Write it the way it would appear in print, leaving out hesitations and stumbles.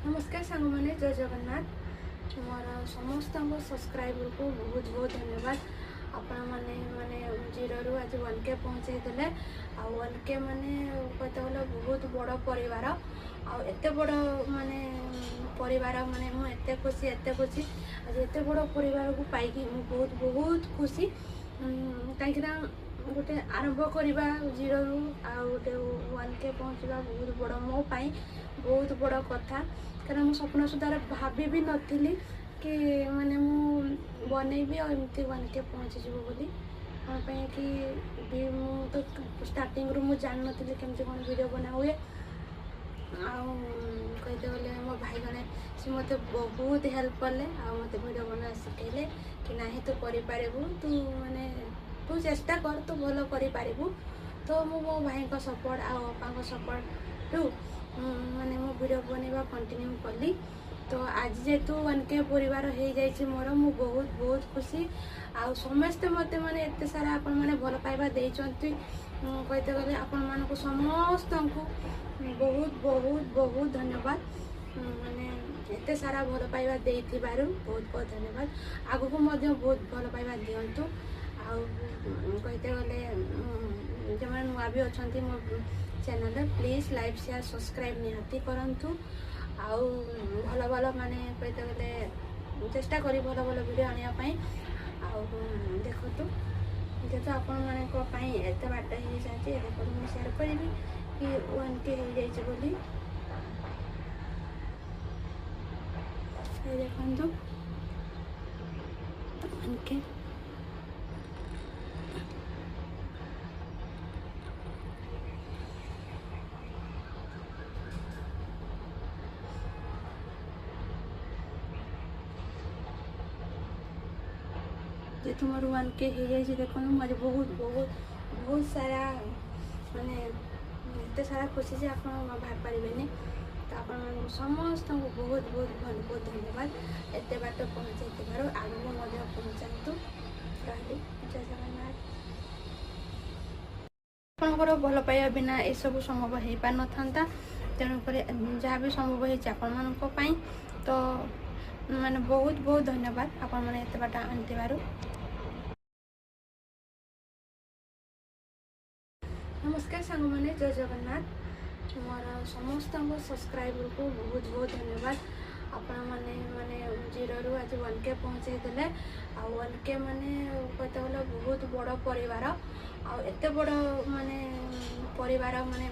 नमस्कार सांग मैंने जय जगन्नाथ मोर समस्त सब्सक्राइबर को बहुत बहुत धन्यवाद। आपण मैंने माने 0 रु आज 1K पहुँचे देले आ 1K माने कहते गले बहुत बड़ परिवार आते बड़ माने परिवार माने मुझे खुशी आज एत बड़ परिवार को पाई बहुत बहुत खुशी कहीं गोटे आरंभ करवा 0 रु आ गोटे 1K पहुँचवा बहुत बड़ मो पाई बहुत बड़ कथा कारण मु स्वप्न सुधार भाभी भी नथिली कि माने मु बनैबी और एमती 1K पहुँची जीव बोली कि मु तो स्टार्टिंग रु मु जान नथिली केमती कौन वीडियो बना हुए कहते गले मो भाई जने से मत बहुत हेल्प कले मत वीडियो बना शिखेले कि नहीं तू करू तू माने तू चेष्टा कर तू भल करू तो मो भाई का सपोर्ट आ बापा सपोर्ट टू माने मो वीडियो बनवा कंटिन्यू कली तो आज जेतु 1K परिवार हो जाइए मोर मु बहुत बहुत खुशी आ समस्ते मत माने एत सारा आपण माने भल पाइबा देइचंती कहते गले आपण मानको समस्त को बहुत बहुत बहुत धन्यवाद माने एत सारा भल पाइबा देइथिबारु बहुत बहुत धन्यवाद आगु को मध्य बहुत भल पाइबा दियंतु आ कहते गले जो मैंने नुआ भी अच्छा मो channel please like share subscribe निहाती करंतु आउ भल भल माने कहते गले चेष्टा करी भल भल वीडियो आने देखु जेहेतु आपण मानी एत बाट हो जाए मुझे सेयार करी कि 1K हो जाइए बोली देखु 1K जे तुम 1K हो जाए देखो मुझे बहुत बहुत बहुत सारा माने एत सारा खुशी से आप भाग पारे तो आप समस्त को बहुत बहुत बहुत बहुत धन्यवाद एत बाट पहुँचाई आगू पहुँचातु रही जय जगन्नाथ। आपंकर भल पाइबा बिना ये सब संभव हो पार ना तेणुक जहाँ भी संभव होपाई तो माने बहुत बहुत धन्यवाद आपण मैंने एत बाट आनी। नमस्कार सांग मैंने जय जगन्नाथ मोर समस्त सब्सक्राइबर को बहुत बहुत धन्यवाद आपण माने 0 रु आज 1K पहुँचे देले आ 1K माने कहते गले बहुत बड़ परिवार आते बड़ माने परिवार माने